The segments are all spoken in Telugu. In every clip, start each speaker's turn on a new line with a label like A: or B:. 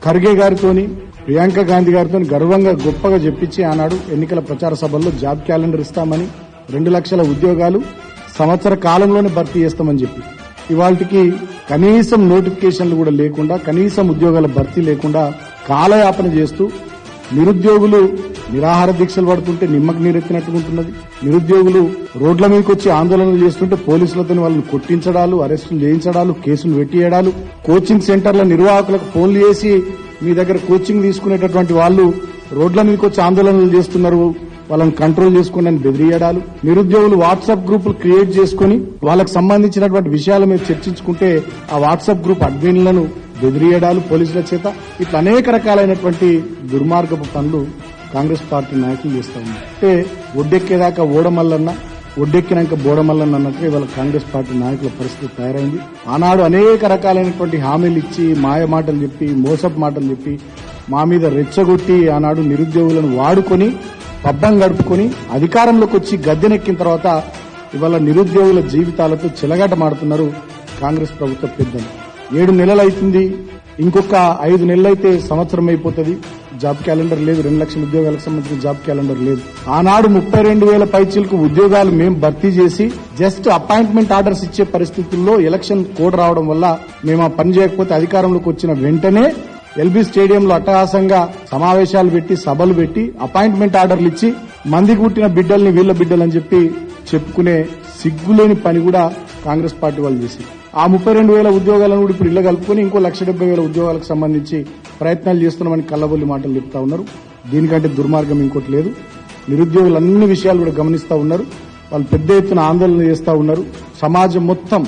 A: ఖర్గే గారితోని ప్రియాంక గాంధీ గారితో గర్వంగా గొప్పగా చెప్పించి ఆనాడు ఎన్నికల ప్రచార సభల్లో జాబ్ క్యాలెండర్ ఇస్తామని 2 లక్షల ఉద్యోగాలు సంవత్సర కాలంలోనే భర్తీ చేస్తామని చెప్పి ఇవాళకి కనీసం నోటిఫికేషన్లు కూడా లేకుండా కనీసం ఉద్యోగాల భర్తీ లేకుండా కాలయాపన చేస్తూ నిరుద్యోగులు నిరాహార దీక్షలు పడుతుంటే నిమ్మకు నీరెత్తినట్టుకుంటున్నది. నిరుద్యోగులు రోడ్ల మీదకి వచ్చి ఆందోళనలు చేస్తుంటే పోలీసులతో వాళ్ళని కొట్టించడాలు, అరెస్టులు చేయించడాలు, కేసులు పెట్టియడాలు, కోచింగ్ సెంటర్ల నిర్వాహకులకు ఫోన్లు చేసి మీ దగ్గర కోచింగ్ తీసుకునేటటువంటి వాళ్ళు రోడ్ల మీదకి వచ్చి ఆందోళనలు చేస్తున్నారు, వాళ్ళని కంట్రోల్ చేసుకోండి అని బెదిరియడాలు, నిరుద్యోగులు వాట్సాప్ గ్రూపులు క్రియేట్ చేసుకుని వాళ్ళకు సంబంధించినటువంటి విషయాల మీద చర్చించుకుంటే ఆ వాట్సాప్ గ్రూప్ అడ్మిన్లను బెదిరియడాలు పోలీసుల చేత, ఇట్లా అనేక రకాలైనటువంటి దుర్మార్గపు పనులు కాంగ్రెస్ పార్టీ నాయకులు చేస్తా ఉన్నారు. అంటే ఒడ్డెక్కేదాకా ఓడమల్లన్న, ఒడ్డెక్కినాక బోడమల్లన్న అన్నట్టు ఇవాళ కాంగ్రెస్ పార్టీ నాయకుల పరిస్థితి తయారైంది. ఆనాడు అనేక రకాలైనటువంటి హామీలు ఇచ్చి మాయ మాటలు చెప్పి మోసపు మాటలు చెప్పి మా మీద రెచ్చగొట్టి ఆనాడు నిరుద్యోగులను వాడుకొని పబ్బం గడుపుకొని అధికారంలోకి వచ్చి గద్దెనెక్కిన తర్వాత ఇవాళ నిరుద్యోగుల జీవితాలతో చెలగాటమాడుతున్నారు కాంగ్రెస్ ప్రభుత్వ పెద్దలు. 7 నెలలు అవుతుంది, ఇంకొక 5 నెలలైతే సంవత్సరం అయిపోతుంది. జాబ్ క్యాలెండర్ లేదు, 2 లక్షల ఉద్యోగాలకు సంబంధించిన జాబ్ క్యాలెండర్ లేదు. ఆనాడు 32,000 పైచీలకు ఉద్యోగాలు మేము భర్తీ చేసి జస్ట్ అపాయింట్మెంట్ ఆర్డర్స్ ఇచ్చే పరిస్థితుల్లో ఎలక్షన్ కోడ్ రావడం వల్ల మేము ఆ పని చేయకపోతే అధికారంలోకి వచ్చిన వెంటనే ఎల్బీ స్టేడియంలో అట్టహాసంగా సమావేశాలు పెట్టి సభలు పెట్టి అపాయింట్మెంట్ ఆర్డర్లు ఇచ్చి మందికి పుట్టిన బిడ్డల్ని వీళ్ల బిడ్డలని చెప్పి చెప్పుకునే సిగ్గులేని పని కూడా కాంగ్రెస్ పార్టీ వాళ్ళు చేసింది. ఆ 32,000 ఉద్యోగాలను కూడా ఇప్పుడు ఇళ్ల కలుపుకొని ఇంకో 170,000 ఉద్యోగాలకు సంబంధించి ప్రయత్నాలు చేస్తున్నామని కల్లబొల్లి మాటలు చెప్తా ఉన్నారు. దీనికంటే దుర్మార్గం ఇంకోటి లేదు. నిరుద్యోగులు అన్ని విషయాలు కూడా గమనిస్తా ఉన్నారు. వాళ్ళు పెద్ద ఎత్తున ఆందోళన చేస్తా ఉన్నారు. సమాజం మొత్తం,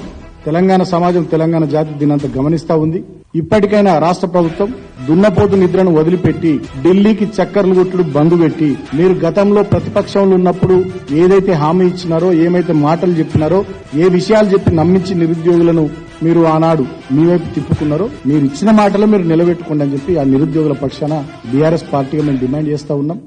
A: తెలంగాణ సమాజం, తెలంగాణ జాతి దీనంతా గమనిస్తా ఉంది. ఇప్పటికైనా రాష్ట్ర ప్రభుత్వం దున్నపోతు నిద్రను వదిలిపెట్టి ఢిల్లీకి చక్కర్లు కొట్టుడు బంద్ పెట్టి మీరు గతంలో ప్రతిపక్షంలో ఉన్నప్పుడు ఏదైతే హామీ ఇచ్చినారో, ఏమైతే మాటలు చెప్పినారో, ఏ విషయాలు చెప్పి నమ్మించి నిరుద్యోగులను మీరు ఆనాడు మీ వైపు తిప్పుకున్నారో మీరు ఇచ్చిన మాటలు మీరు నిలబెట్టుకోండి అని చెప్పి ఆ నిరుద్యోగుల పక్షాన బీఆర్ఎస్ పార్టీగా మేము డిమాండ్ చేస్తా ఉన్నాం.